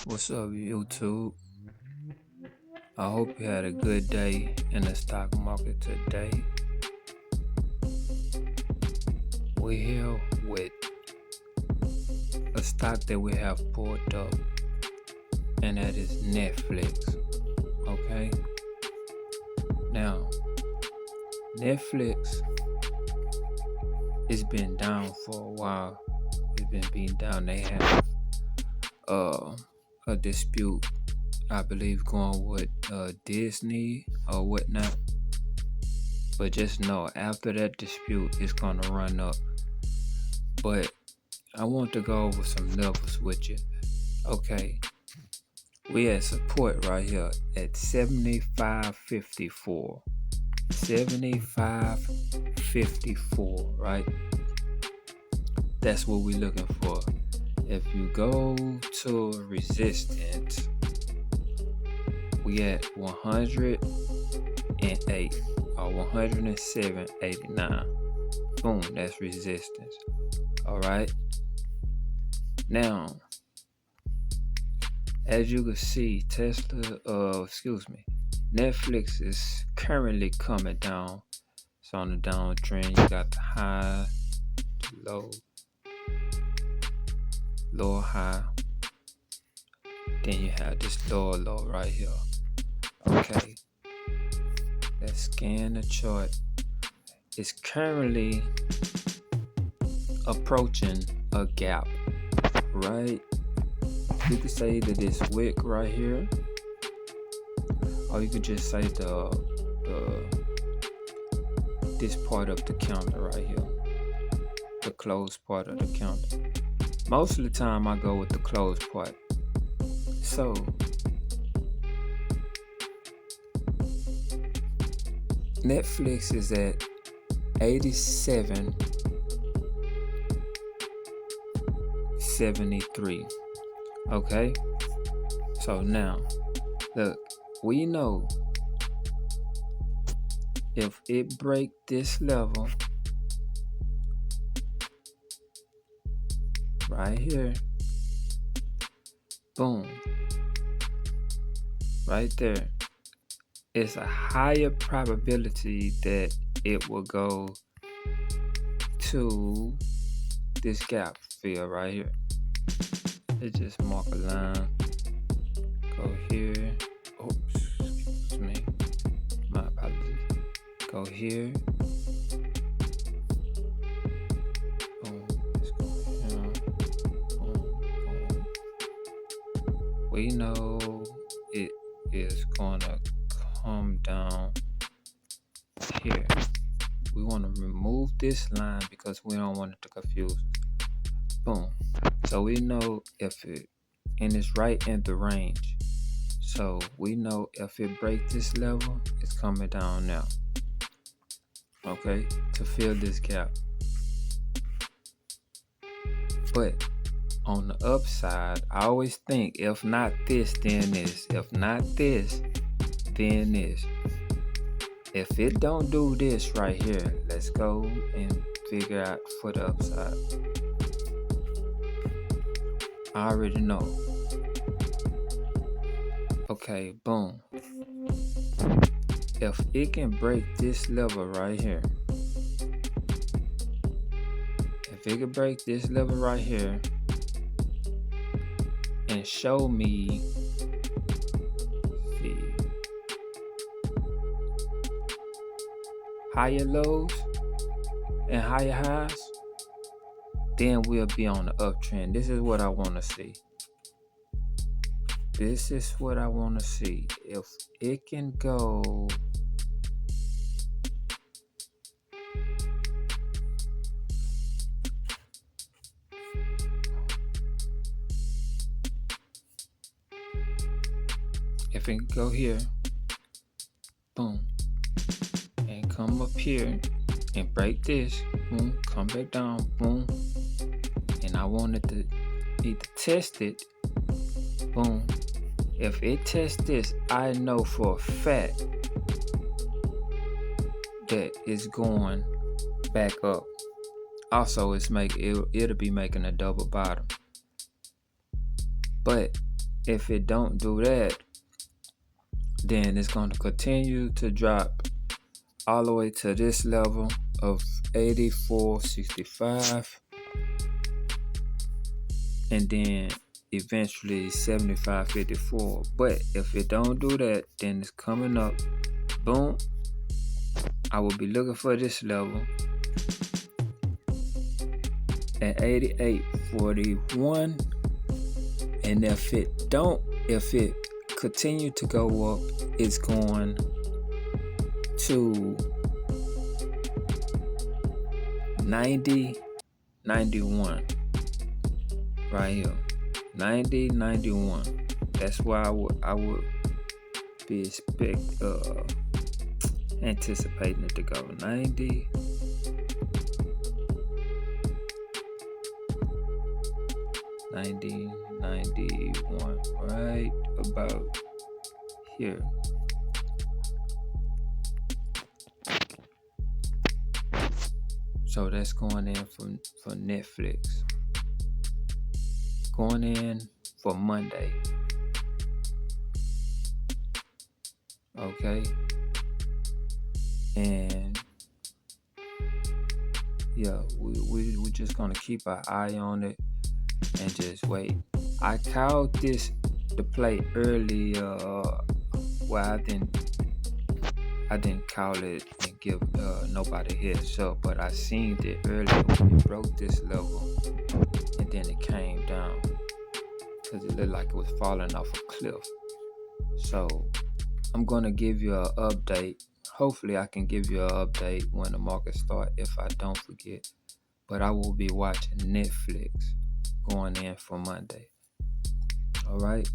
What's up, YouTube? I hope you had a good day in the stock market today. We're here with a stock that we have pulled up, and that is Netflix. Okay? Now, Netflix has been down for a while. It's been being down. They have a dispute, I believe, going with Disney or whatnot. But just know, after that dispute, it's gonna run up. But I want to go over some levels with you. Okay, we had support right here at 75.54. 75.54, right? That's what we're looking for. If you go to resistance, we at 108 or 107.89. Boom, that's resistance. All right. Now, as you can see, Netflix is currently coming down. It's on the downtrend. You got the high, low, lower high. Then you have this lower low right here. Okay. Let's scan the chart. It's currently approaching a gap, right? You could say that it's wick right here, or you could just say this part of the counter right here, the closed part of the counter. Most of the time I go with the closed part. So Netflix is at 87.73. Okay, so now look, we know if it break this level right here, boom, right there, it's a higher probability that it will go to this gap fill right here. Let's just mark a line. Go here. Oops, excuse me. My apologies. Go here. Boom. Let's go here. Boom, boom. We know it is gonna come down here. We want to remove this line because we don't want it to confuse us. Boom. So we know if it, and it's right in the range. So we know if it breaks this level, it's coming down now. Okay, to fill this gap. But on the upside, I always think if not this, then this. If not this, then this. If it don't do this right here, let's go and figure out for the upside. I already know. Okay, boom. If it can break this level right here, if it can break this level right here and show me, see, higher lows and higher highs, then we'll be on the uptrend. This is what I want to see. This is what I want to see. If it can go here, boom, and come up here and break this, boom, come back down, boom, and I wanted to either test it, boom. If it tests this, I know for a fact that it's going back up. Also, it'll be making a double bottom. But If it don't do that, then it's going to continue to drop all the way to this level of 84.65, and then eventually 75.54. But if it don't do that, then it's coming up. Boom. I will be looking for this level at 88.41. And if it continue to go up, it's going to 90.91 right here. 90.91. That's why I would be anticipating it to go 90. 90.91 right about here. So that's going in for Netflix. Going in for Monday. Okay. And yeah, we're just gonna keep our eye on it and just wait. I called this to play early. Well, I didn't call it and give nobody heads up, but I seen it earlier when it broke this level, and then it came down because it looked like it was falling off a cliff. So I'm gonna give you an update. Hopefully I can give you an update when the market start if I don't forget. But I will be watching Netflix going in for Monday. All right.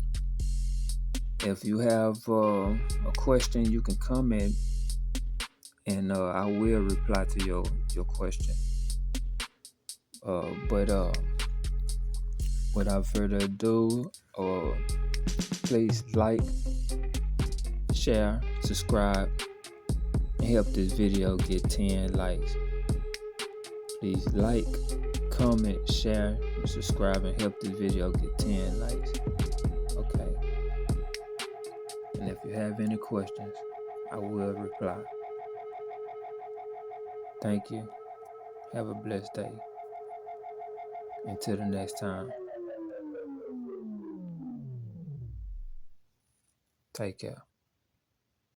If you have a question, you can comment, and I will reply to your question. But without further ado, please like, share, subscribe, and help this video get 10 likes. Please like, comment, share, and subscribe, and help this video get 10 likes. Okay. And if you have any questions, I will reply. Thank you. Have a blessed day. Until the next time. Take care.